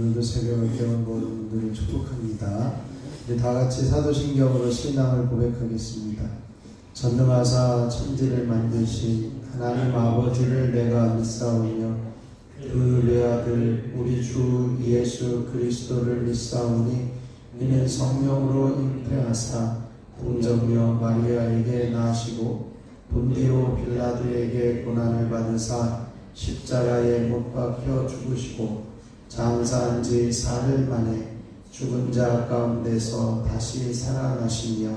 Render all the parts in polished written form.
오늘도 새벽을 깨운 모든 분들을 축복합니다. 우리 다 같이 사도신경으로 신앙을 고백하겠습니다. 전능하사 천지를 만드신 하나님 아버지를 내가 믿사오며 그 외아들 우리 주 예수 그리스도를 믿사오니 이는 성령으로 잉태하사 동정녀 마리아에게 나시고 본디오 빌라도에게 고난을 받으사 십자가에 못 박혀 죽으시고 장사한 지 사흘 만에 죽은 자 가운데서 다시 살아나시며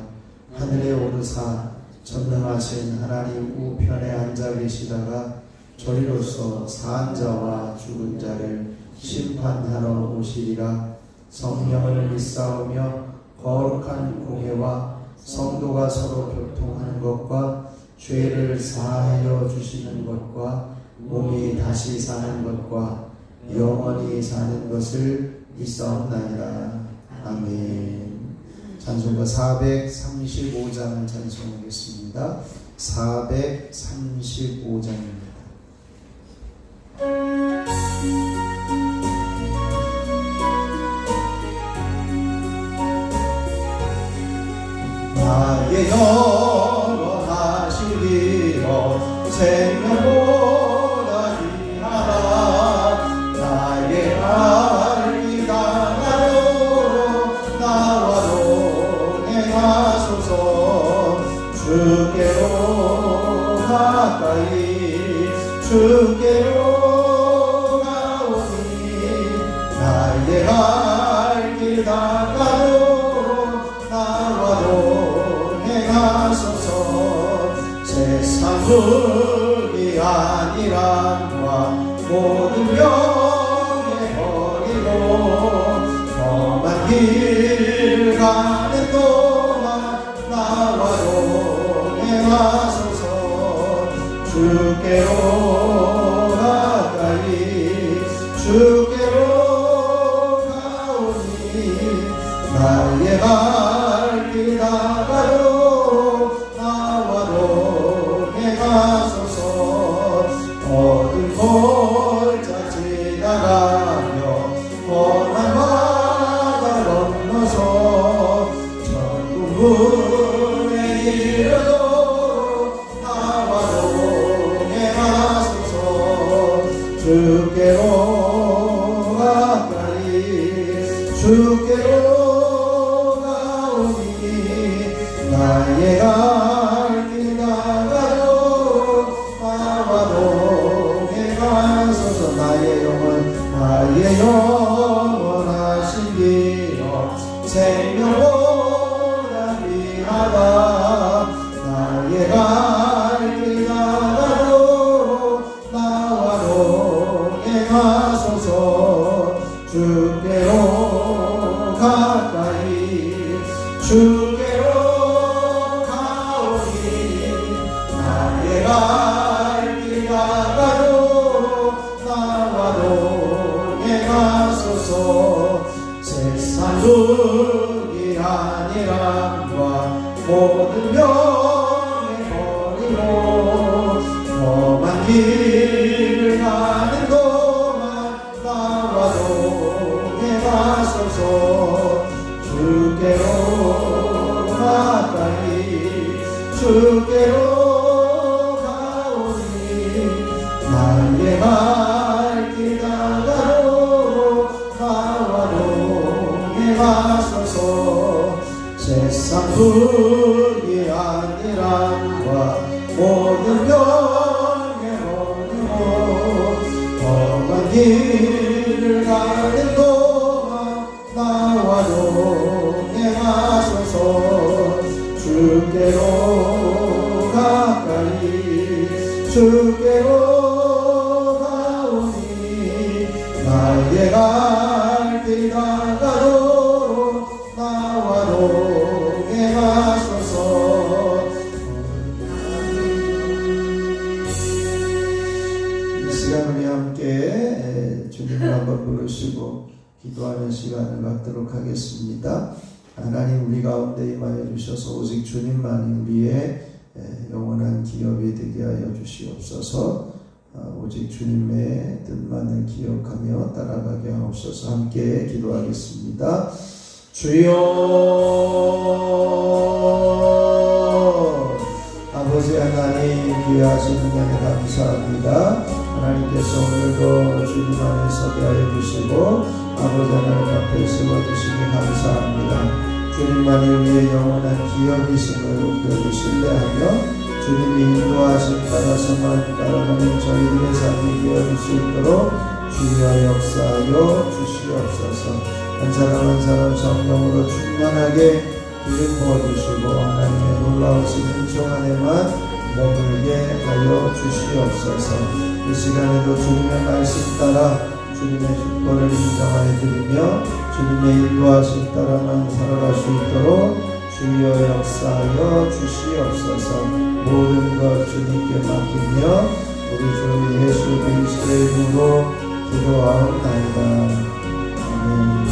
하늘에 오르사 전능하신 하나님 우편에 앉아 계시다가 저리로서 사한 자와 죽은 자를 심판하러 오시리라. 성령을 믿사오며 거룩한 공회와 성도가 서로 교통하는 것과 죄를 사하여 주시는 것과 몸이 다시 사는 것과 영원히 사는 것을 믿사옵나이다. 아멘. 찬송가 435장을 찬송하겠습니다. 435장입니다. 나의 영원하신 기업 생명보다 귀하다. 나의 알기 당하로 나와 동행하소서. 주께로 가까이 주께로 가오니 나의 알기 당하로 나와 동행하소서. 세상 흙이 아니란과 모든 명예 버리고 험한 길 가는 동안 나와 동행하소서. 주께로 가까이 주께로 가오니 나의 갈 길 다가로 나와 동행하소서. 어두운 골짜 지나가며 험한 바다 건너서 천국 문에 이르도록 나와 동행하소서. 주께로 가까이 주께로 가오니 나의 갈 길 다가로 나와 동행하소서. 나의 영원하신 기업 생명보다 귀하다. 나의 갈 길 다가로 나와 동행하소서. 주께로 가까이 주께로 가오니 나의 갈 길 다가로 나와 동행하소서. 세상 흙이 아니란과 모든 명예 버리고 험한 길을 가는 동안 나와 동행하소서. 주께로 가까이 주께로 가오니 나의 갈 길 다가로 나와 동행하소서. 세상 흙이 아니란과 모든 명예 버리고 험한 길을 가는 동안 나와 동행하소서. 주께로 가까이 주께로 가오니 나의 갈 길 다가로 나와 동행하소서. 이 시간 우리 함께 주님을 한번 부르시고 기도하는 시간을 갖도록 하겠습니다. 하나님 우리 가운데 임하여 주셔서 오직 주님만이 우리의 영원한 기업이 되게 하여 주시옵소서. 오직 주님의 뜻만을 기억하며 따라가게 하옵소서. 함께 기도하겠습니다. 주여, 아버지 하나님, 귀하신 은혜 감사합니다. 하나님께서 오늘도 주님 안에 서게 하여 주시고 아버지 하나님 앞에 세워주시기 감사합니다. 주님만이 우리의 영원한 기업이심을 온전히 신뢰하며 주님이 인도하심 따라서만 따라가는 저희들의 삶이 되어질 수 있도록 주여 역사하여 주시옵소서. 한 사람 한 사람 성령으로 충만하게 기름 부어주시고 하나님의 놀라우신 은총 안에만 머물게 하여 주시옵소서. 이 시간에도 주님의 말씀 따라 주님의 주권을 인정하여 드리며 주님의 인도하심 따라만 살아갈 수 있도록 주여 역사하여 주시옵소서. 모든 것 주님께 맡기며 우리 주 예수 그리스도의 이름으로 기도하옵나이다. 아멘.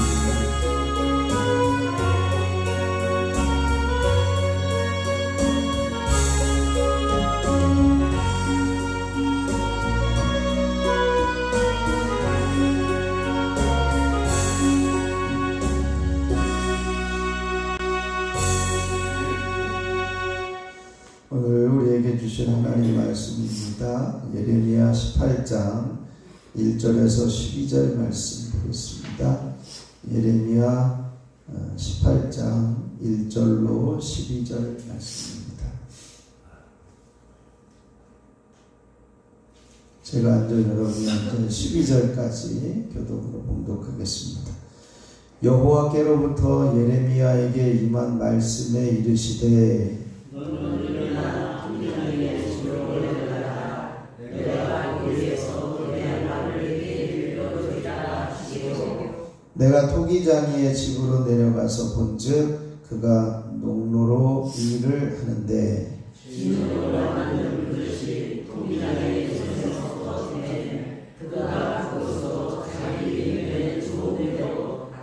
오늘 우리에게 주신 하나님 말씀입니다. 예레미야 18장 1절에서 12절 말씀 보겠습니다. 예레미야 18장 1절로 12절 말씀입니다. 제가 앉아 여러분이 앉아 12절까지 교독으로 봉독하겠습니다. 여호와께로부터 예레미야에게 임한 말씀에 이르시되 내가 토기장이의 집으로 내려가서 본즉 그가 농로로 일을 하는데 그가 거기서 자기 이름에 좋은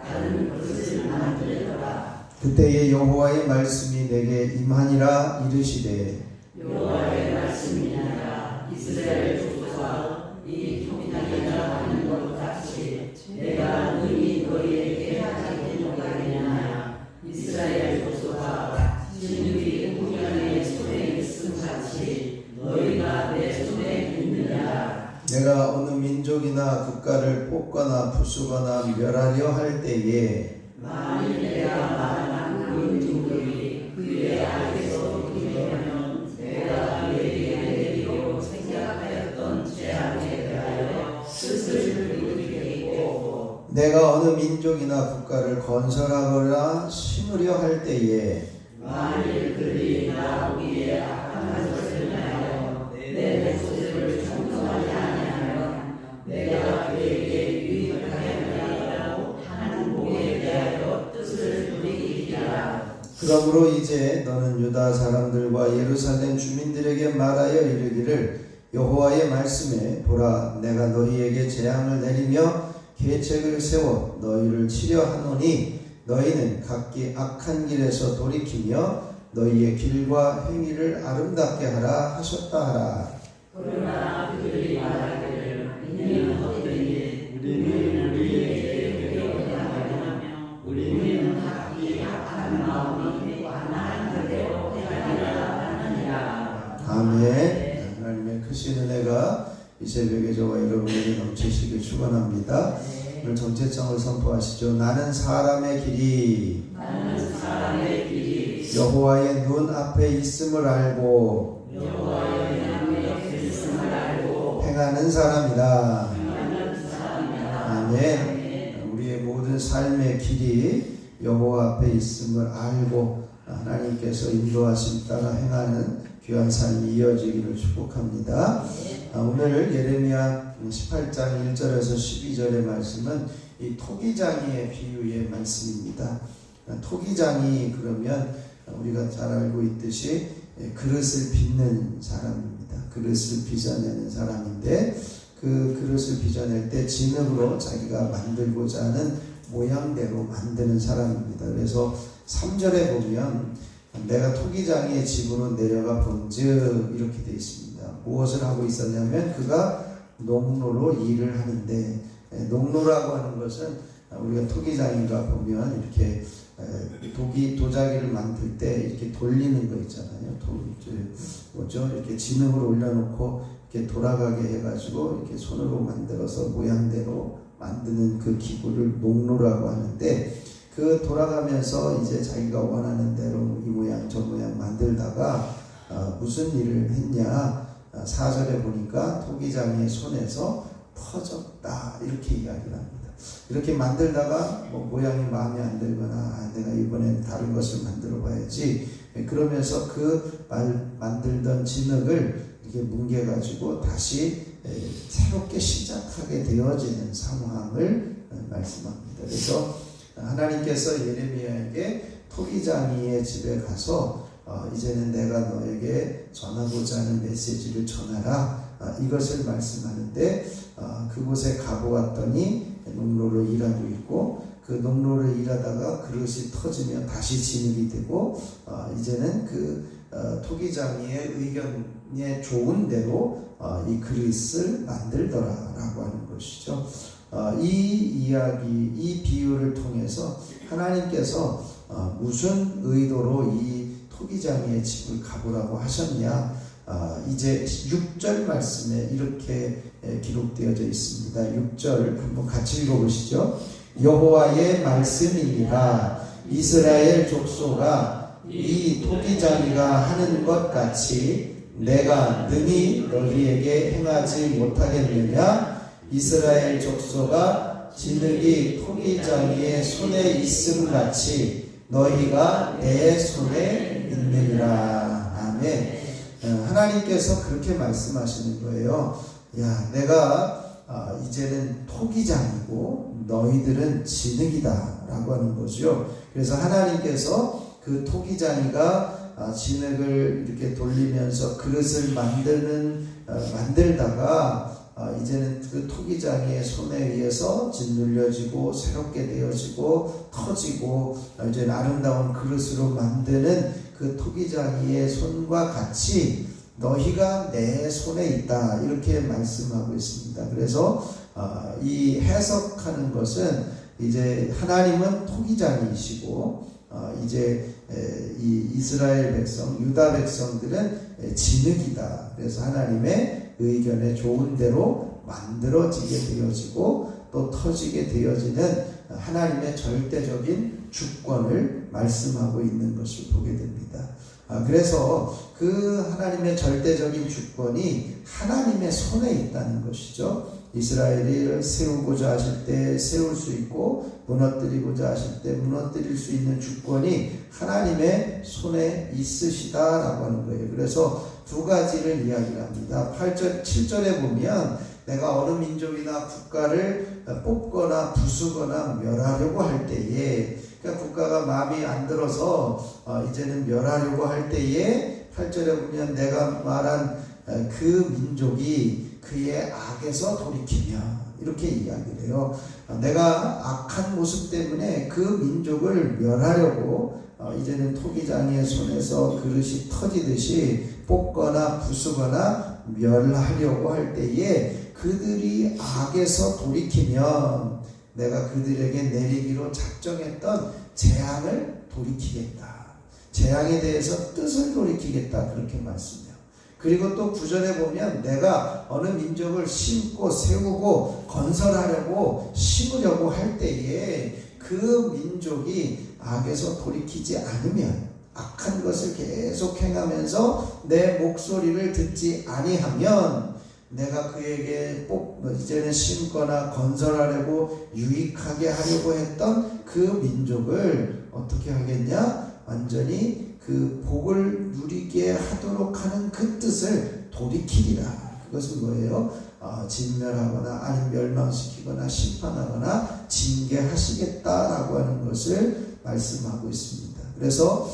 다른 그릇을 만들더라. 그때에 여호와의 말씀이 내게 임하니라. 이르시되 여호와의 말씀이니라. 이스라엘 족속아, 이 토기장이라 하는 것 같이 내가 능히 너희에게 하지 못하겠느냐. 이스라엘 족속아, 진흙이 토기장의 손에 있음 같이 너희가 내 손에 있느냐. 내가 어느 민족이나 국가를 뽑거나 부수거나 멸하려 할 때에 만일 내가 말한 그 민족들이 그의 앞에서 기대하면 내가 그에게 내리고 생각하였던 재앙에 대하여 뜻을 이루겠고 내가 어느 민족이나 국가를 건설하거나 심으려 할 때에 만일 그들이 나 위에 악한 것을 하여 내 목소리를 청소하지 아니하면 내가 그에게 유익하겠느냐고 하는 복에 대하여 뜻을 돌이키리라. 그러므로 이제 너는 유다 사람들과 예루살렘 주민들에게 말하여 이르기를 여호와의 말씀에 보라, 내가 너희에게 재앙을 내리며 계책을 세워 너희를 치려 하노니 너희는 각기 악한 길에서 돌이키며 너희의 길과 행위를 아름답게 하라 하셨다 하라. 그러나 그들이 말하기를 이는 헛되니 우리는 우리에게 회개하며 우리는 각기 악한 마음이 완화한 대로 행하리라 하느니라. 아멘. 하나님의 크신 은혜가 이 새벽에 저와 여러분에게 넘치시길 축원합니다. 오늘 정체성을 선포하시죠. 나는 사람의 길이 여호와의 눈 앞에 있음을 알고 행하는 사람이다. 아멘. 우리의 모든 삶의 길이 여호와 앞에 있음을 알고 하나님께서 인도하심 따라 행하는 귀한 삶이 이어지기를 축복합니다. 오늘 예레미야 18장 1절에서 12절의 말씀은 이 토기장이의 비유의 말씀입니다. 토기장이 그러면 우리가 잘 알고 있듯이 그릇을 빚는 사람입니다. 그릇을 빚어내는 사람인데 그 그릇을 빚어낼 때 진흙으로 자기가 만들고자 하는 모양대로 만드는 사람입니다. 그래서 3절에 보면 내가 토기장이의 집으로 내려가 본즉 이렇게 되어 있습니다. 무엇을 하고 있었냐면 그가 농로로 일을 하는데, 농로라고 하는 것은 우리가 토기장인가 보면 이렇게 도자기를 만들 때 이렇게 돌리는 거 있잖아요. 이렇게 진흙을 올려놓고 이렇게 돌아가게 해가지고 이렇게 손으로 만들어서 모양대로 만드는 그 기구를 농로라고 하는데, 그 돌아가면서 이제 자기가 원하는 대로 이 모양 저 모양 만들다가 무슨 일을 했냐, 4절에 보니까 토기장의 손에서 터졌다 이렇게 이야기를 합니다. 이렇게 만들다가 모양이 마음에 안 들거나 내가 이번엔 다른 것을 만들어 봐야지 그러면서 그 만들던 진흙을 이렇게 뭉개 가지고 다시 새롭게 시작하게 되어지는 상황을 말씀합니다. 그래서 하나님께서 예레미야에게 토기장이의 집에 가서 이제는 내가 너에게 전하고자 하는 메시지를 전하라, 이것을 말씀하는데, 그곳에 가보았더니 농로로 일하고 있고, 그 농로를 일하다가 그릇이 터지면 다시 진흙이 되고, 이제는 그 토기장이의 의견에 좋은 대로 이 그릇을 만들더라라고 하는 것이죠. 이 이야기, 이 비유를 통해서 하나님께서 무슨 의도로 이 토기장이의 집을 가보라고 하셨냐, 이제 6절 말씀에 이렇게 기록되어져 있습니다. 6절 한번 같이 읽어보시죠. 여호와의 말씀이니라 이스라엘 족속아, 이 토기장이가 하는 것 같이 내가 능히 너희에게 행하지 못하겠느냐. 이스라엘 족속아, 진흙이 토기장이의 손에 있음 같이 너희가 내 손에 있느니라. 아멘. 하나님께서 그렇게 말씀하시는 거예요. 야, 내가 이제는 토기장이고 너희들은 진흙이다 라고 하는 거죠. 그래서 하나님께서 그 토기장이가 진흙을 이렇게 돌리면서 그릇을 만들다가 이제는 그 토기장이의 손에 의해서 짓눌려지고 새롭게 되어지고 터지고 이제 아름다운 그릇으로 만드는 그 토기장이의 손과 같이 너희가 내 손에 있다 이렇게 말씀하고 있습니다. 그래서 이 해석하는 것은 이제 하나님은 토기장이시고 이제 이 이스라엘 백성, 유다 백성들은 진흙이다. 그래서 하나님의 의견에 좋은 대로 만들어지게 되어지고 또 터지게 되어지는 하나님의 절대적인 주권을 말씀하고 있는 것을 보게 됩니다. 그래서 그 하나님의 절대적인 주권이 하나님의 손에 있다는 것이죠. 이스라엘을 세우고자 하실 때 세울 수 있고 무너뜨리고자 하실 때 무너뜨릴 수 있는 주권이 하나님의 손에 있으시다라고 하는 거예요. 그래서 두 가지를 이야기합니다. 8절, 7절에 보면 내가 어느 민족이나 국가를 뽑거나 부수거나 멸하려고 할 때에, 그러니까 국가가 마음이 안 들어서 이제는 멸하려고 할 때에 8절에 보면 내가 말한 그 민족이 그의 악에서 돌이키며 이렇게 이야기를 해요. 내가 악한 모습 때문에 그 민족을 멸하려고 이제는 토기장이의 손에서 그릇이 터지듯이 뽑거나 부수거나 멸하려고 할 때에 그들이 악에서 돌이키면 내가 그들에게 내리기로 작정했던 재앙을 돌이키겠다. 재앙에 대해서 뜻을 돌이키겠다. 그렇게 말씀해요. 그리고 또 9절에 보면 내가 어느 민족을 심고 세우고 건설하려고 심으려고 할 때에 그 민족이 악에서 돌이키지 않으면, 악한 것을 계속 행하면서 내 목소리를 듣지 아니하면 내가 그에게 이제는 심거나 건설하려고 유익하게 하려고 했던 그 민족을 어떻게 하겠냐? 완전히 그 복을 누리게 하도록 하는 그 뜻을 돌이키리라. 그것은 뭐예요? 진멸하거나 아니면 멸망시키거나 심판하거나 징계하시겠다라고 하는 것을 말씀하고 있습니다. 그래서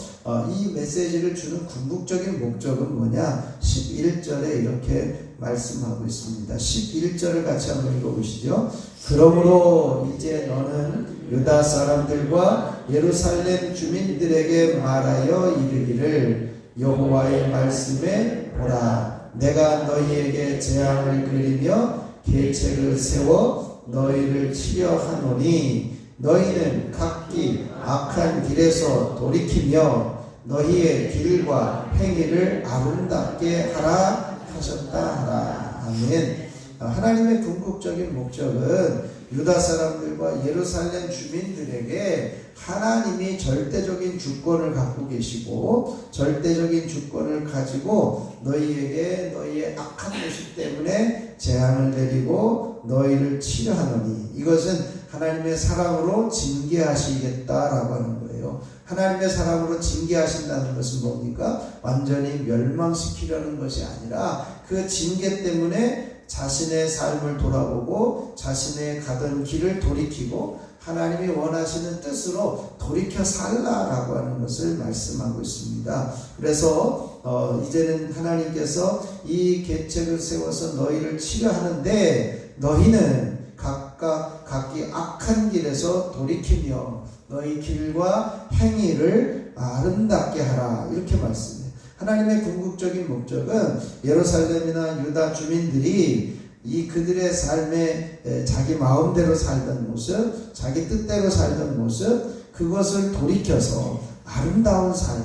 이 메시지를 주는 궁극적인 목적은 뭐냐? 11절에 이렇게 말씀하고 있습니다. 11절을 같이 한번 읽어보시죠. 그러므로 이제 너는 유다 사람들과 예루살렘 주민들에게 말하여 이르기를 여호와의 말씀에 보라. 내가 너희에게 재앙을 그리며 계책을 세워 너희를 치려 하노니 너희는 각기 악한 길에서 돌이키며 너희의 길과 행위를 아름답게 하라 하셨다 하라. 아멘. 하나님의 궁극적인 목적은 유다 사람들과 예루살렘 주민들에게 하나님이 절대적인 주권을 갖고 계시고 절대적인 주권을 가지고 너희에게 너희의 악한 모습 때문에 재앙을 내리고 너희를 치려 하노니 이것은 하나님의 사랑으로 징계하시겠다라고 하는 거예요. 하나님의 사랑으로 징계하신다는 것은 뭡니까? 완전히 멸망시키려는 것이 아니라 그 징계 때문에 자신의 삶을 돌아보고 자신의 가던 길을 돌이키고 하나님이 원하시는 뜻으로 돌이켜 살라라고 하는 것을 말씀하고 있습니다. 그래서 이제는 하나님께서 이 계책을 세워서 너희를 치려 하는데 너희는 각각 각기 악한 길에서 돌이키며 너희 길과 행위를 아름답게 하라 이렇게 말씀해요. 하나님의 궁극적인 목적은 예루살렘이나 유다 주민들이 이 그들의 삶에 자기 마음대로 살던 모습, 자기 뜻대로 살던 모습, 그것을 돌이켜서 아름다운 삶,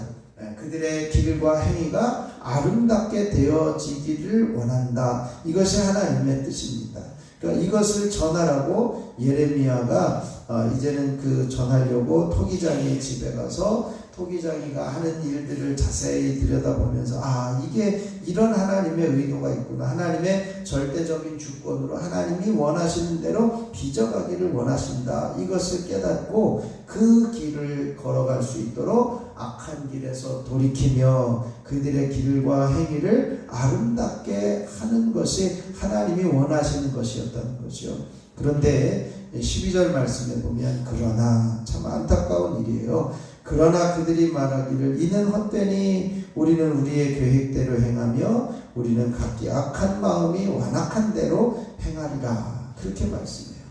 그들의 길과 행위가 아름답게 되어지기를 원한다. 이것이 하나님의 뜻입니다. 그러니까 이것을 전하라고 예레미야가 이제는 그 전하려고 토기장이의 집에 가서 토기장이가 하는 일들을 자세히 들여다보면서 이게 이런 하나님의 의도가 있구나. 하나님의 절대적인 주권으로 하나님이 원하시는 대로 빚어가기를 원하신다. 이것을 깨닫고 그 길을 걸어갈 수 있도록 악한 길에서 돌이키며 그들의 길과 행위를 아름답게 하는 것이 하나님이 원하시는 것이었다는 거죠. 그런데 12절 말씀에 보면 그러나 참 안타까운 일이에요. 그러나 그들이 말하기를 이는 헛되니 우리는 우리의 계획대로 행하며 우리는 각기 악한 마음이 완악한 대로 행하리라. 그렇게 말씀해요.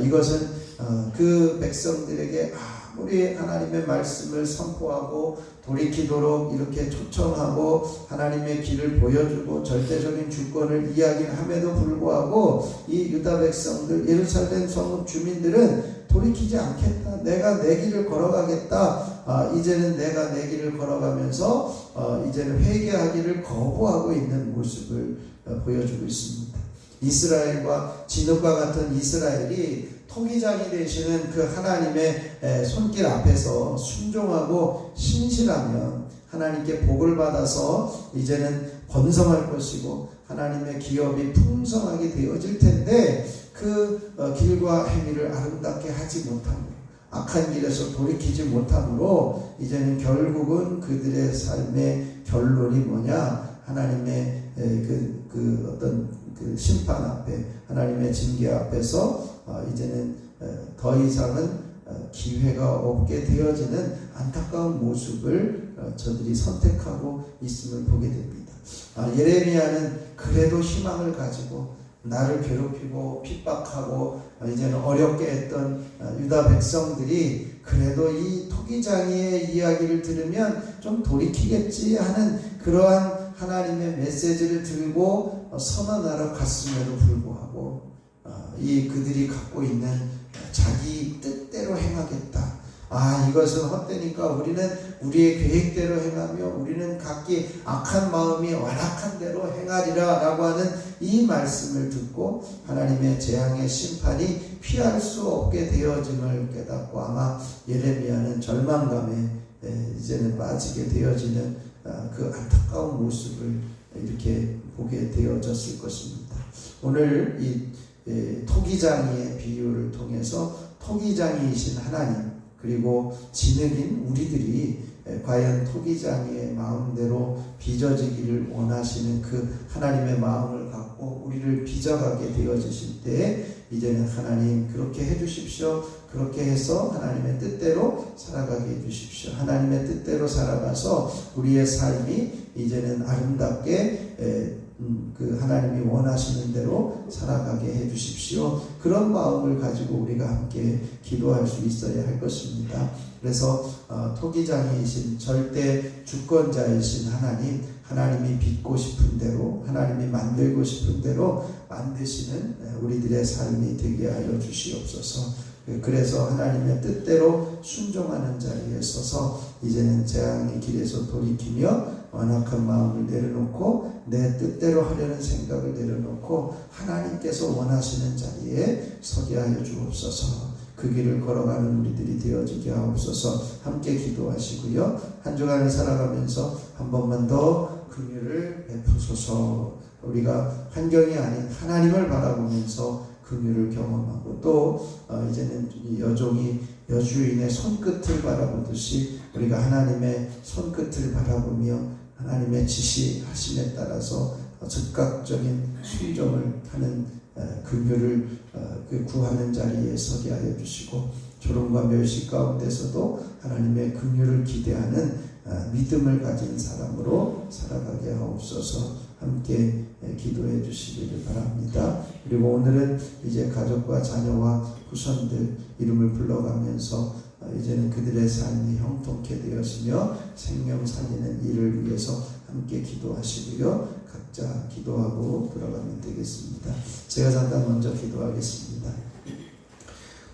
이것은 그 백성들에게 아무리 하나님의 말씀을 선포하고 돌이키도록 이렇게 초청하고 하나님의 길을 보여주고 절대적인 주권을 이야기함에도 불구하고 이 유다 백성들 예루살렘 성읍 주민들은 돌이키지 않겠다. 내가 내 길을 걸어가겠다. 이제는 내가 내 길을 걸어가면서 이제는 회개하기를 거부하고 있는 모습을 보여주고 있습니다. 이스라엘과 진흙과 같은 이스라엘이 토기장이 되시는 그 하나님의 손길 앞에서 순종하고 신실하면 하나님께 복을 받아서 이제는 번성할 것이고 하나님의 기업이 풍성하게 되어질 텐데 그 길과 행위를 아름답게 하지 못함으로 악한 길에서 돌이키지 못함으로 이제는 결국은 그들의 삶의 결론이 뭐냐? 하나님의 어떤 그 심판 앞에 하나님의 징계 앞에서 이제는 더 이상은 기회가 없게 되어지는 안타까운 모습을 저들이 선택하고 있음을 보게 됩니다. 예레미야는 그래도 희망을 가지고 나를 괴롭히고 핍박하고 이제는 어렵게 했던 유다 백성들이 그래도 이 토기장이의 이야기를 들으면 좀 돌이키겠지 하는 그러한 하나님의 메시지를 들고 선언하러 갔음에도 불구하고 이 그들이 갖고 있는 자기 뜻대로 행하겠다. 이것은 헛되니까 우리는 우리의 계획대로 행하며 우리는 각기 악한 마음이 완악한 대로 행하리라 라고 하는 이 말씀을 듣고 하나님의 재앙의 심판이 피할 수 없게 되어짐을 깨닫고 아마 예레미야는 절망감에 이제는 빠지게 되어지는 그 안타까운 모습을 이렇게 보게 되어졌을 것입니다. 오늘 이 토기장이의 비유를 통해서 토기장이이신 하나님 그리고 진흙인 우리들이 과연 토기장이의 마음대로 빚어지기를 원하시는 그 하나님의 마음을 갖고 우리를 빚어가게 되어지실 때 이제는 하나님 그렇게 해주십시오. 그렇게 해서 하나님의 뜻대로 살아가게 해주십시오. 하나님의 뜻대로 살아가서 우리의 삶이 이제는 아름답게 그 하나님이 원하시는 대로 살아가게 해주십시오. 그런 마음을 가지고 우리가 함께 기도할 수 있어야 할 것입니다. 그래서 토기장이신 절대 주권자이신 하나님 하나님이 빚고 싶은 대로, 하나님이 만들고 싶은 대로 만드시는 우리들의 삶이 되게 하여 주시옵소서. 그래서 하나님의 뜻대로 순종하는 자리에 서서 이제는 재앙의 길에서 돌이키며 완악한 마음을 내려놓고 내 뜻대로 하려는 생각을 내려놓고 하나님께서 원하시는 자리에 서게 하여 주옵소서. 그 길을 걸어가는 우리들이 되어지게 하옵소서. 함께 기도하시고요. 한 주간을 살아가면서 한 번만 더 긍휼을 베푸소서. 우리가 환경이 아닌 하나님을 바라보면서 긍휼을 경험하고 또 이제는 여종이 여주인의 손끝을 바라보듯이 우리가 하나님의 손끝을 바라보며 하나님의 지시하심에 따라서 즉각적인 순종을 하는 긍휼을 구하는 자리에 서게 하여 주시고 조롱과 멸시 가운데서도 하나님의 긍휼을 기대하는 믿음을 가진 사람으로 살아가게 하옵소서. 함께 기도해 주시기를 바랍니다. 그리고 오늘은 이제 가족과 자녀와 후손들 이름을 불러가면서 이제는 그들의 삶이 형통케 되었으며 생명 살리는 일을 위해서 함께 기도하시고요. 각자 기도하고 들어가면 되겠습니다. 제가 잠깐 먼저 기도하겠습니다.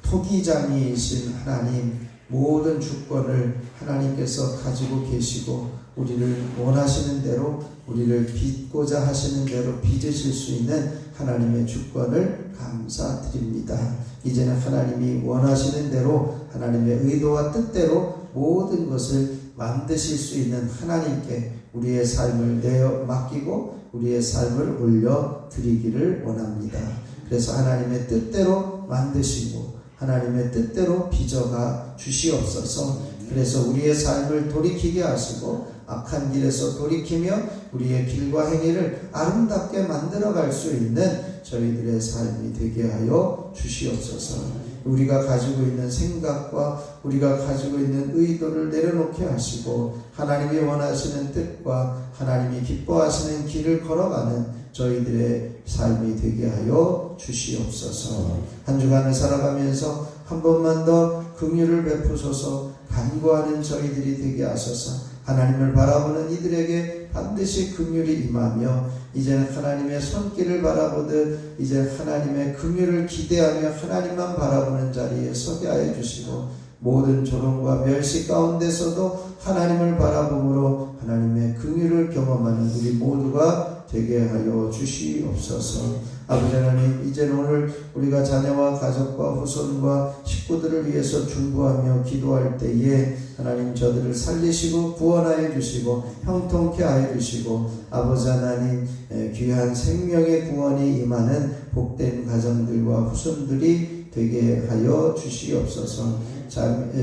토기장이신 하나님, 모든 주권을 하나님께서 가지고 계시고 우리를 원하시는 대로 우리를 빚고자 하시는 대로 빚으실 수 있는 하나님의 주권을 감사드립니다. 이제는 하나님이 원하시는 대로 하나님의 의도와 뜻대로 모든 것을 만드실 수 있는 하나님께 우리의 삶을 내어 맡기고 우리의 삶을 올려 드리기를 원합니다. 그래서 하나님의 뜻대로 만드시고 하나님의 뜻대로 빚어가 주시옵소서. 그래서 우리의 삶을 돌이키게 하시고 악한 길에서 돌이키며 우리의 길과 행위를 아름답게 만들어갈 수 있는 저희들의 삶이 되게 하여 주시옵소서. 우리가 가지고 있는 생각과 우리가 가지고 있는 의도를 내려놓게 하시고 하나님이 원하시는 뜻과 하나님이 기뻐하시는 길을 걸어가는 저희들의 삶이 되게 하여 주시옵소서. 한 주간을 살아가면서 한 번만 더 긍휼을 베푸소서. 간구하는 저희들이 되게 하소서. 하나님을 바라보는 이들에게 반드시 긍휼이 임하며 이제는 하나님의 손길을 바라보듯 이제 하나님의 긍휼을 기대하며 하나님만 바라보는 자리에 서게 하여 주시고 모든 조롱과 멸시 가운데서도 하나님을 바라봄으로 하나님의 긍휼을 경험하는 우리 모두가 되게 하여 주시옵소서. 아버지 하나님, 이제는 오늘 우리가 자녀와 가족과 후손과 식구들을 위해서 중보하며 기도할 때에 하나님 저들을 살리시고 구원하여 주시고 형통케 하여 주시고 아버지 하나님 귀한 생명의 구원이 임하는 복된 가정들과 후손들이 되게 하여 주시옵소서.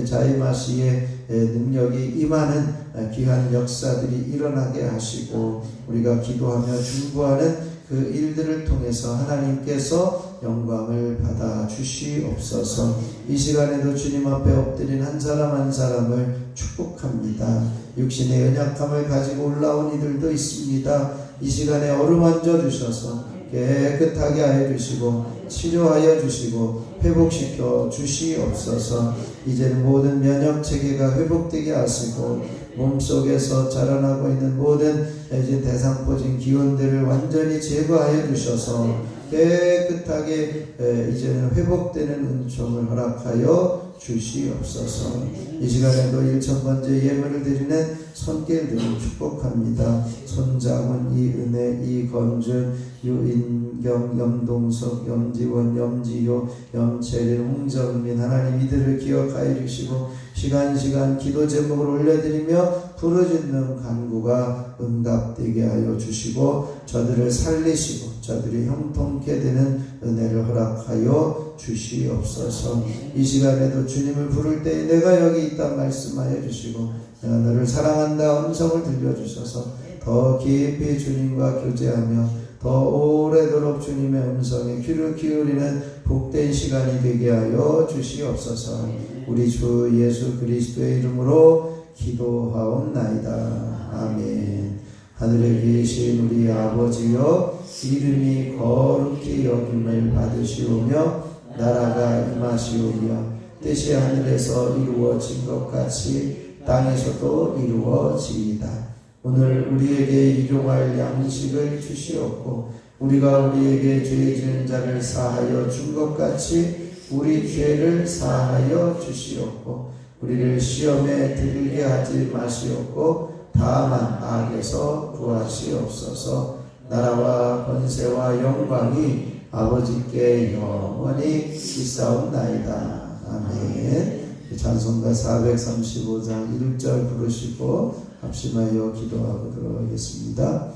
자이마시의 능력이 임하는 귀한 역사들이 일어나게 하시고 우리가 기도하며 중보하는 그 일들을 통해서 하나님께서 영광을 받아 주시옵소서. 이 시간에도 주님 앞에 엎드린 한 사람 한 사람을 축복합니다. 육신의 연약함을 가지고 올라온 이들도 있습니다. 이 시간에 어루만져 주셔서 깨끗하게 하여 주시고 치료하여 주시고 회복시켜 주시옵소서. 이제는 모든 면역체계가 회복되게 하시고 몸속에서 자라나고 있는 모든 이제 대상포진 기운들을 완전히 제거하여 주셔서 깨끗하게 이제는 회복되는 은총을 허락하여 주시옵소서. 이 시간에도 1000번째 예물을 드리는 손길들을 축복합니다. 손장훈, 이은혜, 이건준, 유인경, 염동석, 염지원, 염지효, 염채린, 홍정민 하나님 이들을 기억하여 주시고 시간 기도 제목을 올려드리며 부르짖는 간구가 응답되게 하여 주시고 저들을 살리시고 저들이 형통케 되는 은혜를 허락하여 주시옵소서. 이 시간에도 주님을 부를 때 내가 여기 있다 말씀하여 주시고 내가 너를 사랑한다 음성을 들려주셔서 더 깊이 주님과 교제하며 더 오래도록 주님의 음성에 귀를 기울이는 복된 시간이 되게 하여 주시옵소서. 우리 주 예수 그리스도의 이름으로 기도하옵나이다. 아멘. 하늘에 계신 우리 아버지여 이름이 거룩히 여김을 받으시오며 나라가 임하시오며 뜻이 하늘에서 이루어진 것 같이 땅에서도 이루어지이다. 오늘 우리에게 일용할 양식을 주시옵고 우리가 우리에게 죄 지은 자를 사하여 준 것 같이 우리 죄를 사하여 주시옵고 우리를 시험에 들게 하지 마시옵고 다만 악에서 구하시옵소서. 나라와 권세와 영광이 아버지께 영원히 있사옵나이다. 아멘. 찬송가 435장 1절 부르시고 합심하여 기도하고 들어가겠습니다.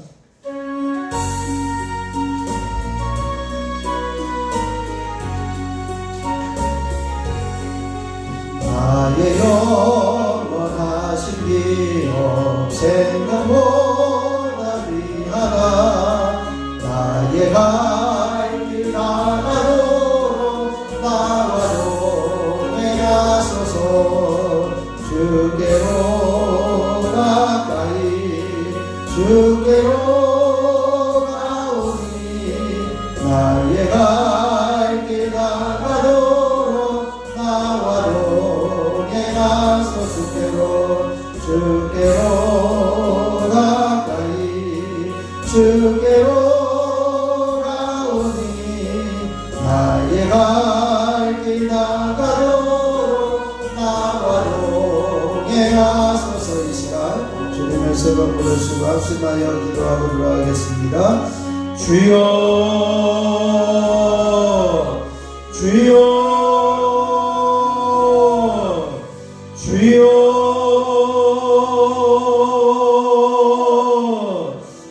나의 영원하신 기업 생각보다 위하다. 나의 갈 길 하나로 나와 용해 하소서. 주께로 가까이 주께로 가오니 나의 갈 길 하나로 나와 용해 하소서. 주께로 가까이 주께로 나의 갈 길 나가도록 나와 용해 하소서. 이 시간 주님의 세번 부르시고 합심하여 기도하고 돌아가겠습니다. 주여 주여 주여.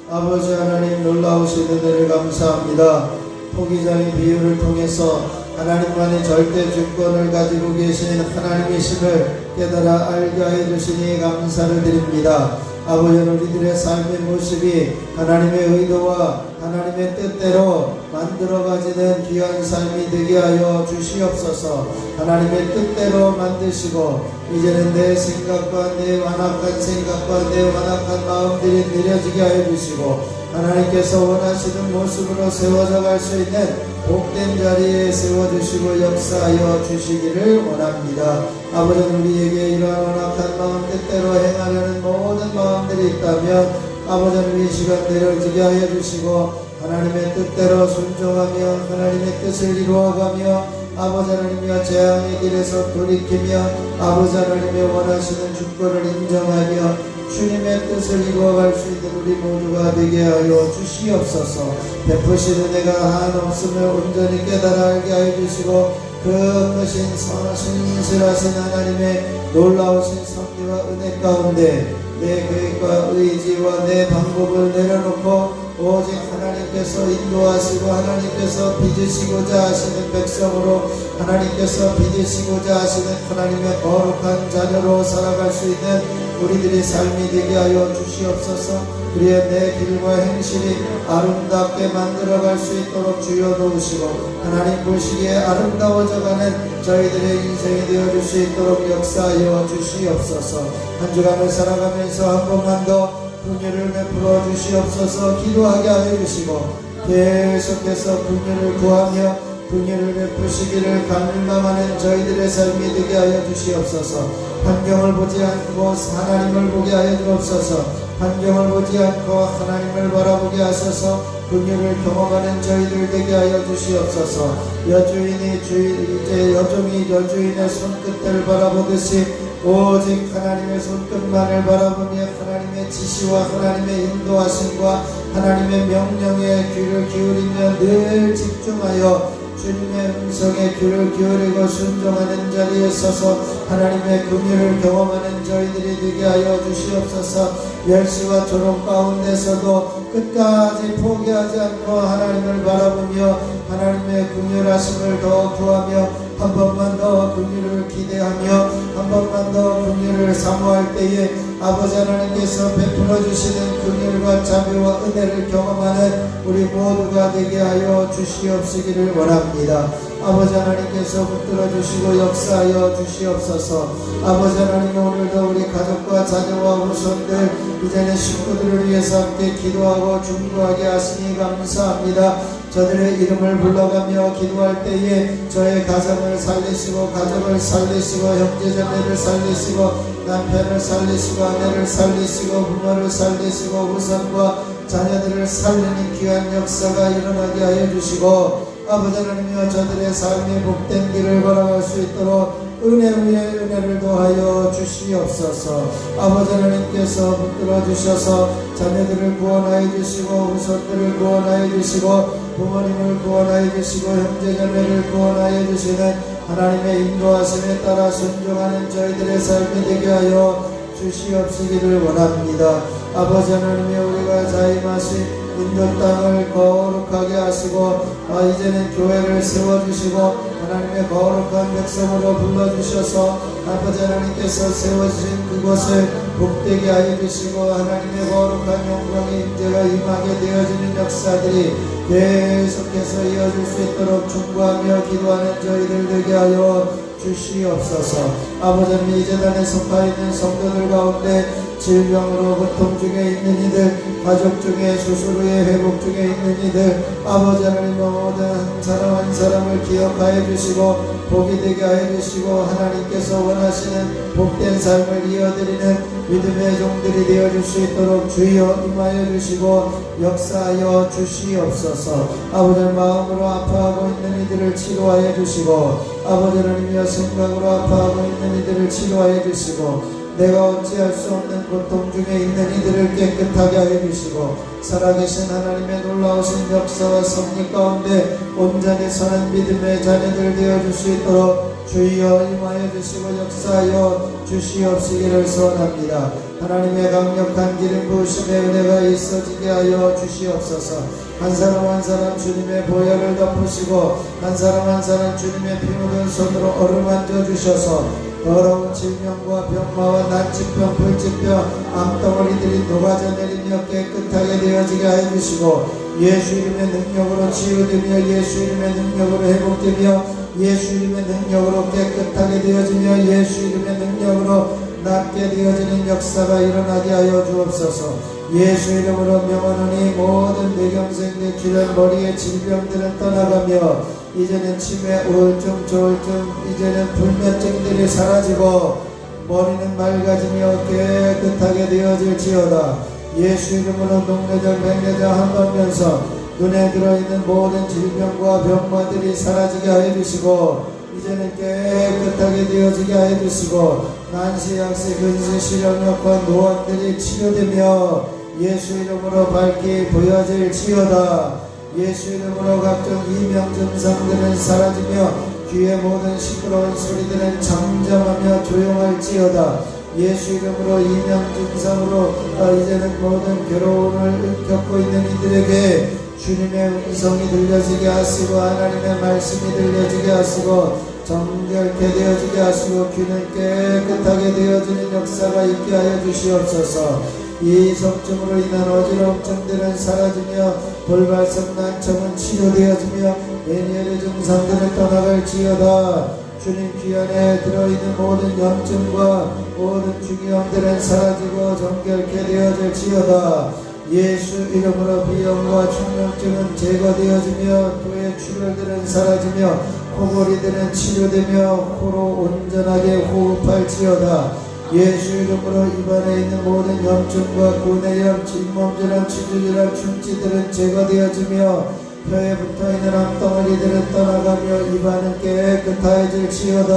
아버지 하나님 놀라우신 은혜를 감사합니다. 토기장의 비유를 통해서 하나님만의 절대 주권을 가지고 계신 하나님이심을 깨달아 알게 하여 주시니 감사를 드립니다. 아버지, 우리들의 삶의 모습이 하나님의 의도와 하나님의 뜻대로 만들어가지는 귀한 삶이 되게 하여 주시옵소서. 하나님의 뜻대로 만드시고 이제는 내 생각과 내 완악한 생각과 내 완악한 마음들이 느려지게 하여 주시고 하나님께서 원하시는 모습으로 세워져 갈 수 있는 복된 자리에 세워주시고 역사하여 주시기를 원합니다. 아버지, 우리에게 이러한 완악한 마음 뜻대로 행하려는 모든 마음들이 있다면 아버지는 이 시간 내려지게 하여 주시고 하나님의 뜻대로 순종하며 하나님의 뜻을 이루어가며 아버지 하나님의 재앙의 길에서 돌이키며 아버지 하나님의 원하시는 주권을 인정하며 주님의 뜻을 이루어갈 수 있는 우리 모두가 되게 하여 주시옵소서. 베푸신 은혜가 한없음을 온전히 깨달아 알게 하여 주시고 그 크신 신실하신 하나님의 놀라우신 섭리와 은혜 가운데 내 계획과 의지와 내 방법을 내려놓고 오직 하나님께서 인도하시고 하나님께서 빚으시고자 하시는 백성으로 하나님께서 빚으시고자 하시는 하나님의 거룩한 자녀로 살아갈 수 있는 우리들의 삶이 되게 하여 주시옵소서. 그리하여 내 길과 행실이 아름답게 만들어갈 수 있도록 주여 도우시고 하나님 보시기에 아름다워져가는 저희들의 인생이 되어줄 수 있도록 역사하여 주시옵소서. 한 주간을 살아가면서 한 번만 더 긍휼을 베풀어 주시옵소서. 기도하게 하여 주시고 계속해서 긍휼을 구하며 긍휼을 베푸시기를 간구하는 저희들의 삶이 되게 하여 주시옵소서. 환경을 보지 않고 하나님을 보게 하여 주옵소서. 환경을 보지 않고 하나님을 바라보게 하소서. 긍휼을 경험하는 저희들 되게 하여 주시옵소서. 여주인이 이제 여종이 여주인의 손끝을 바라보듯이 오직 하나님의 손끝만을 바라보며 하나님의 지시와 하나님의 인도하심과 하나님의 명령에 귀를 기울이며 늘 집중하여 주님의 음성에 귀를 기울이고 순종하는 자리에 서서 하나님의 긍휼을 경험하는 저희들이 되게 하여 주시옵소서. 멸시와 조롱 가운데서도 끝까지 포기하지 않고 하나님을 바라보며 하나님의 긍휼하심을 더 구하며 한 번만 더 긍휼을 기대하며 한 번만 더 긍휼을 사모할 때에 아버지 하나님께서 베풀어 주시는 긍휼과 자비와 은혜를 경험하는 우리 모두가 되게 하여 주시옵시기를 원합니다. 아버지 하나님께서 붙들어 주시고 역사하여 주시옵소서. 아버지 하나님, 오늘도 우리 가족과 자녀와 후손들 이제는 식구들을 위해서 함께 기도하고 중보하게 하시니 감사합니다. 저들의 이름을 불러가며 기도할 때에 저의 가정을 살리시고 가족을 살리시고 형제자매를 살리시고 남편을 살리시고 아내를 살리시고 부모를 살리시고 후손과 자녀들을 살리는 귀한 역사가 일어나게 하여 주시고 아버지 하나님이여 저들의 삶의 복된 길을 걸어갈 수 있도록 은혜 위에 은혜를 더하여 주시옵소서. 아버지 하나님께서 붙들어 주셔서 자녀들을 구원하여 주시고 후손들을 구원하여 주시고 부모님을 구원하여 주시고 형제자매를 구원하여 주시는 하나님의 인도하심에 따라 순종하는 저희들의 삶이 되게 하여 주시옵시기를 원합니다. 아버지 하나님이여 우리가 자임하신 인도 땅을 거룩하게 하시고 이제는 교회를 세워주시고 하나님의 거룩한 백성으로 불러주셔서 아버지 하나님께서 세워주신 그곳을 복되게 하여 주시고 하나님의 거룩한 영광의 임재가 임하게 되어지는 역사들이 계속해서 이어질 수 있도록 충고하며 기도하는 저희들 되게 하여 주시옵소서. 아버지 하나님 이 재단에 속하 있는 성도들 가운데 질병으로 고통 중에 있는 이들, 가족 중에 수술 후에 회복 중에 있는 이들, 아버지 하나님 모든 한 사람 한 사람을 기억하여 주시고 복이 되게 하여 주시고 하나님께서 원하시는 복된 삶을 이어드리는 믿음의 종들이 되어줄 수 있도록 주여 임하여 주시고 역사하여 주시옵소서. 아버지 마음으로 아파하고 있는 이들을 치료하여 주시고 아버지 하나님이여 생각으로 아파하고 있는 이들을 치료하여 주시고 내가 어찌할 수 없는 고통 중에 있는 이들을 깨끗하게 하여 주시고 살아계신 하나님의 놀라우신 역사와 섭리 가운데 온전히 서는 믿음의 자녀들 되어줄 수 있도록 주여 임하여 주시고 역사하여 주시옵시기를 소원합니다. 하나님의 강력한 기름 부으심의 은혜가 있어지게 하여 주시옵소서. 한 사람 한 사람 주님의 보혈을 덮으시고 한 사람 한 사람 주님의 피 묻은 손으로 어루만져 주셔서 더러운 질병과 병마와 난치병, 불치병, 암덩어리들이 녹아져 내리며 깨끗하게 되어지게 하여 주시고 예수 이름의 능력으로 치유되며 예수 이름의 능력으로 회복되며 예수 이름의 능력으로 깨끗하게 되어지며 예수 이름의 능력으로 낫게 되어지는 역사가 일어나게 하여 주옵소서. 예수 이름으로 명하노니 모든 뇌경색의 질환 머리의 질병들은 떠나가며 이제는 치매, 우울증, 조울증, 이제는 불면증들이 사라지고 머리는 맑아지며 깨끗하게 되어질지어다. 예수 이름으로 녹내장, 백내장 한번면서 눈에 들어있는 모든 질병과 병마들이 사라지게 하여 주시고 이제는 깨끗하게 되어지게 하여 주시고 난시, 약시, 근시, 실형력과 노안들이 치료되며 예수 이름으로 밝게 보여질지어다. 예수 이름으로 각종 이명 증상들은 사라지며 귀의 모든 시끄러운 소리들은 잠잠하며 조용할지어다. 예수 이름으로 이명 증상으로 이제는 모든 괴로움을 겪고 있는 이들에게 주님의 음성이 들려지게 하시고 하나님의 말씀이 들려지게 하시고 정결케 되어지게 하시고 귀는 깨끗하게 되어지는 역사가 있게 하여 주시옵소서. 이 성증으로 인한 어지러움증들은 사라지며 돌발성 난청은 치료되어지며 매니엘의 증상들은 떠나갈지어다. 주님 귀 안에 들어있는 모든 염증과 모든 중이염들은 사라지고 정결케 되어질지어다. 예수 이름으로 비염과 충농증은 제거되어지며 또의 출혈들은 사라지며 코골이들은 치료되며 코로 온전하게 호흡할지어다. 예수 이름으로 입안에 있는 모든 염증과 구내염, 진몸질환, 치주질환, 충치들은 제거되어지며 혀에 붙어있는 암덩어리들은 떠나가며 입안은 깨끗해질지어다.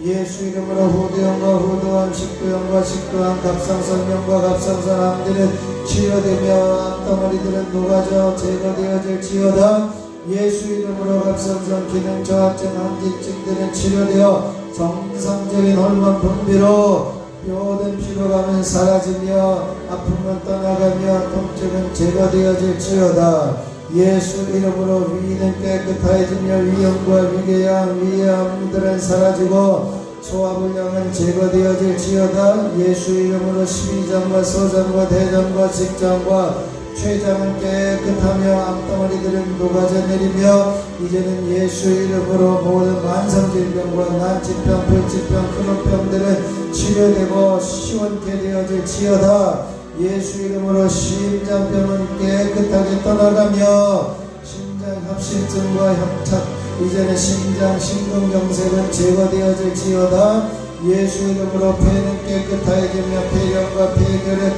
예수 이름으로 후두염과 후두암, 식도염과 식도암, 갑상선염과 갑상선암들은 치료되며 암덩어리들은 녹아져 제거되어질지어다. 예수 이름으로 갑상선 기능 저하증, 항진증들은 치료되어 정상적인 호르몬 분비로 모든 피로감은 사라지며 아픔은 떠나가며 통증은 제거되어질지어다. 예수 이름으로 위는 깨끗해지며 위염과 위궤양, 위암들은 사라지고 소화불량은 제거되어질지어다. 예수 이름으로 십이장과 소장과 대장과 직장과 췌장은 깨끗하며 암덩어리들은 녹아져 내리며 이제는 예수 이름으로 모든 만성질병과 난치병, 불치병, 크론병들은 치료되고 시원케 되어질지어다. 예수 이름으로 심장병은 깨끗하게 떠나가며 심장 합심증과 협착 이전의 심장 심근경색은 제거되어질지어다. 예수 이름으로 폐는 깨끗하여지며 폐렴과 폐결의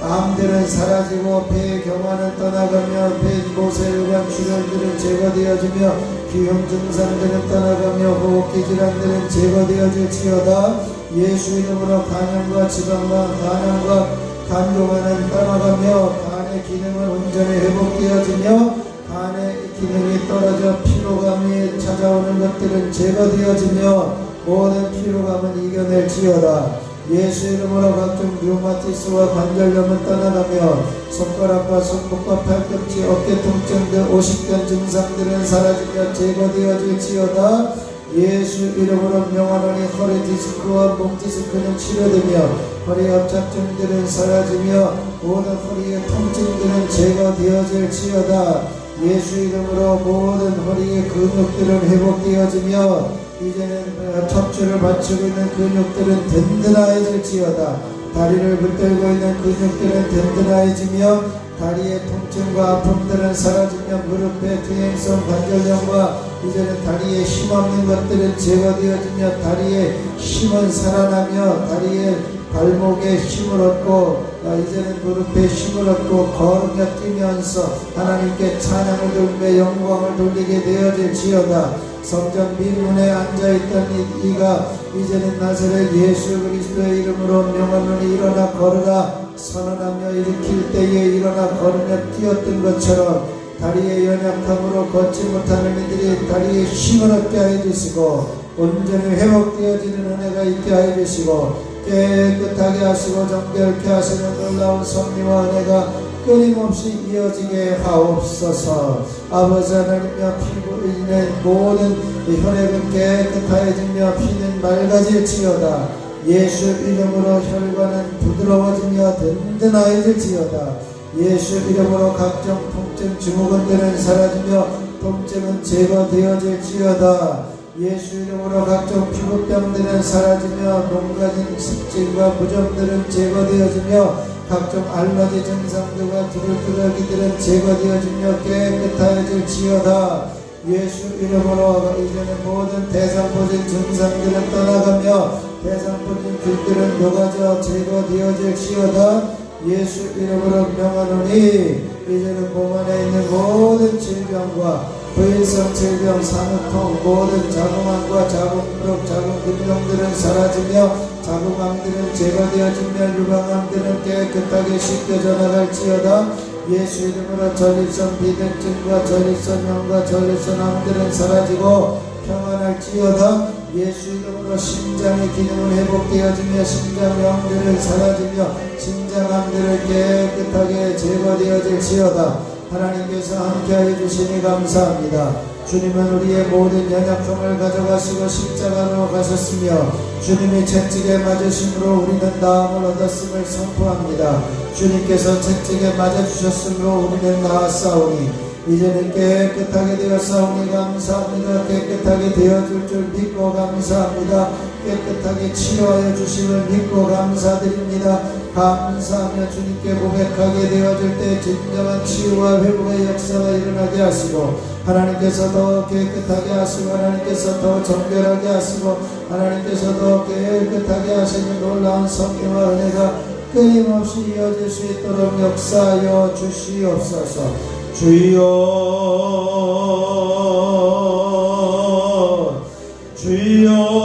폐암들은 사라지고 폐경화는 떠나가며 폐모세혈관 출혈들은 제거되어지며 기형 증상들은 떠나가며 호흡기 질환들은 제거되어질지어다. 예수 이름으로 간염과 지방과 간암과 간교만은 떠나가며 간의 기능은 온전히 회복되어지며 간의 기능이 떨어져 피로감이 찾아오는 것들은 제거되어지며 모든 피로감은 이겨낼지어다. 예수 이름으로 각종 류마티스와 관절염은 떠나가며 손가락과 손목과 팔꿈치, 어깨 통증 등 오십견 증상들은 사라지며 제거되어질지어다. 예수 이름으로 명하노니 허리 디스크와 목 디스크는 치료되며 허리 협착증들은 사라지며 모든 허리의 통증들은 제거되어질지어다. 예수 이름으로 모든 허리의 근육들은 회복되어지며 이제는 척추를 받치고 있는 근육들은 든든해질지어다. 다리를 붙들고 있는 근육들은 든든해지며 다리의 통증과 아픔들은 사라지며 무릎의 퇴행성 관절염과 이제는 다리에 힘없는 것들은 제거되어지며 다리에 힘은 살아나며 다리에 발목에 힘을 얻고 이제는 무릎에 힘을 얻고 걸으며 뛰면서 하나님께 찬양을 돌리며 영광을 돌리게 되어질지어다. 성전 민문에 앉아있던 이가 이제는 나사렛 예수 그리스도의 이름으로 명하노니 일어나 걸으라 선언하며 일으킬 때에 일어나 걸으며 뛰었던 것처럼 다리의 연약함으로 걷지 못하는 이들이 다리에 힘을 얻게 하여 주시고 온전히 회복되어지는 은혜가 있게 하여 주시고 깨끗하게 하시고 정결케 하시는 놀라운 섭리와 은혜가 끊임없이 이어지게 하옵소서. 아버지 하나님여 피로 인해 모든 혈액은 깨끗하여지며 피는 맑아질지어다. 예수 이름으로 혈관은 부드러워지며 든든하여질지어다. 예수 이름으로 각종 통증 증후군들은 사라지며 통증은 제거되어질지어다. 예수 이름으로 각종 피부병들은 사라지며 몸가진 습진과 무좀들은 제거되어지며 각종 알러지 증상들과 두들두들기들은 제거되어지며 깨끗하여질지어다. 예수 이름으로 이제는 모든 대상포진 증상들은 떠나가며 대상포진 길들은 녹아져 제거되어질지어다. 예수 이름으로 명하노니 이제는 몸 안에 있는 모든 질병과 부인성 질병, 산후통, 모든 자궁암과 자궁부록, 자궁근종들은 사라지며 자궁암들은 제거되어지며 유방암들은 깨끗하게 씻겨져 나갈지어다. 예수 이름으로 전립선 비대증과 전립선염과 전립선암들은 사라지고 평안할지어다. 예수 이름으로 심장의 기능은 회복되어지며 심장염들은 사라지며 심장암들은 깨끗하게 제거되어질지어다. 하나님께서 함께하여 주시니 감사합니다. 주님은 우리의 모든 연약함을 가져가시고 십자가로 가셨으며 주님이 채찍에 맞으심으로 우리는 나음을 얻었음을 선포합니다. 주님께서 채찍에 맞아주셨으므로 우리는 나았사오니 이제는 깨끗하게 되었사오니 감사합니다. 깨끗하게 되어줄 줄 믿고 감사합니다. 깨끗하게 치료하여 주심을 믿고 감사드립니다. 감사하며 주님께 고백하게 되어질 때 진정한 치유와 회복의 역사가 일어나게 하시고 하나님께서 더 깨끗하게 하시고 하나님께서 더 정결하게 하시고 하나님께서 더 깨끗하게 하시는 놀라운 성령과 은혜가 끊임없이 이어질 수 있도록 역사하여 주시옵소서. 주여 주여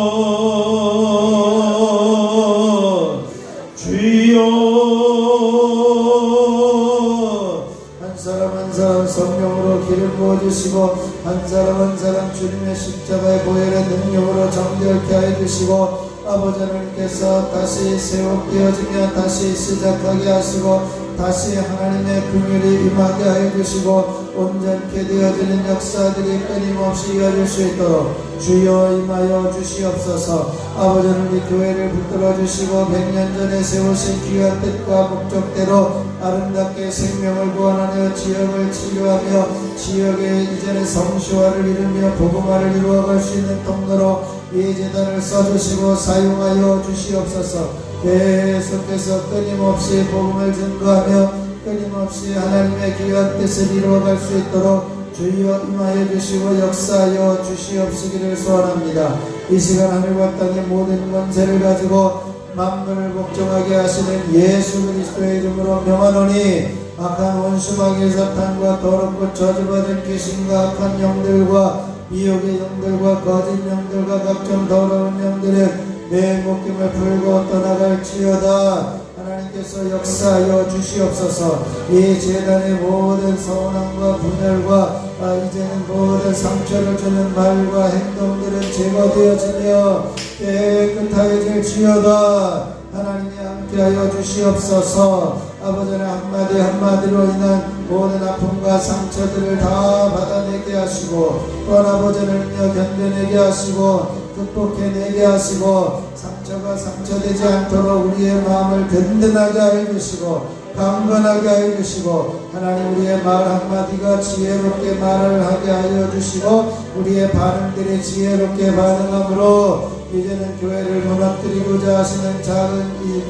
주여. 한 사람 한 사람 성령으로 기름 부어주시고 한 사람 한 사람 주님의 십자가의 보혈의 능력으로 정결케 하여 주시고 아버지 하나님께서 다시 세워되어지며 다시 시작하게 하시고 다시 하나님의 긍휼이 임하게 하여 주시고 온전케 되어지는 역사들이 끊임없이 이어질 수 있도록 주여 임하여 주시옵소서. 아버지는 우리 교회를 붙들어 주시고 100년 전에 세우신 귀한 뜻과 목적대로 아름답게 생명을 구원하며 지역을 치료하며 지역의 이전의 성시화를 이루며 복음화를 이루어갈 수 있는 통로로 이 재단을 써주시고 사용하여 주시옵소서. 계속해서 끊임없이 복음을 증거하며 끊임없이 하나님의 귀한 뜻을 이루어갈 수 있도록 주여 임하여 주시고 역사하여 주시옵시기를 소원합니다. 이 시간 하늘과 땅의 모든 권세를 가지고 만물을 복종하게 하시는 예수 그리스도의 이름으로 명하노니 악한 원수 마귀 사탄과 더럽고 저주받은 귀신과 악한 영들과 미혹의 영들과 거짓 영들과 각종 더러운 영들은 내 목숨을 풀고 떠나갈지어다. 하나님께서 역사하여 주시옵소서. 이 재단의 모든 서운함과 분열과 이제는 모든 상처를 주는 말과 행동들은 제거되어지며 깨끗하여질지어다. 하나님이 함께하여 주시옵소서. 아버지는 한마디 한마디로 인한 모든 아픔과 상처들을 다 받아내게 하시고 또한 아버지를 견뎌내게 하시고 극복해내게 하시고 상처가 상처되지 않도록 우리의 마음을 든든하게 하여 주시고 강건하게 하여 주시고 하나님 우리의 말 한마디가 지혜롭게 말을 하게 하여 주시고 우리의 반응들이 지혜롭게 반응함으로 이제는 교회를 무너뜨리고자 하시는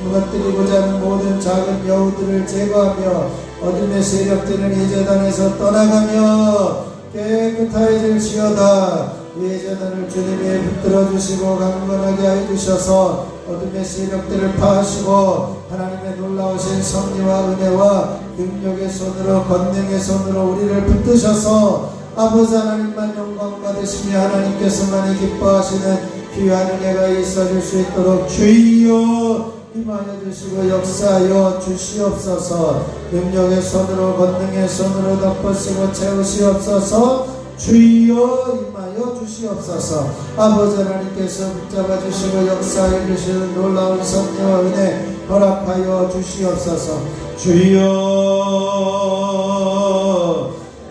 무너뜨리고자 하는 모든 작은 여우들을 제거하며 어둠의 세력들은 이 재단에서 떠나가며 깨끗해질지어다. 이 재단을 주님이 붙들어 주시고 강건하게 하여 주셔서 어둠의 세력들을 파하시고 하나님의 놀라우신 섭리와 은혜와 능력의 손으로 권능의 손으로 우리를 붙드셔서 아버지 하나님만 영광 받으시며 하나님께서만이 기뻐하시는 귀한 은혜가 있어질 수 있도록 주여 임하여 주시고 역사하여 주시옵소서. 능력의 손으로 권능의 손으로 덮으시고 채우시옵소서. 주여 임하여 주시옵소서. 아버지 하나님께서 붙잡아 주시고 역사하여 주시는 놀라운 섭리와 은혜 허락하여 주시옵소서. 주여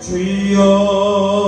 주여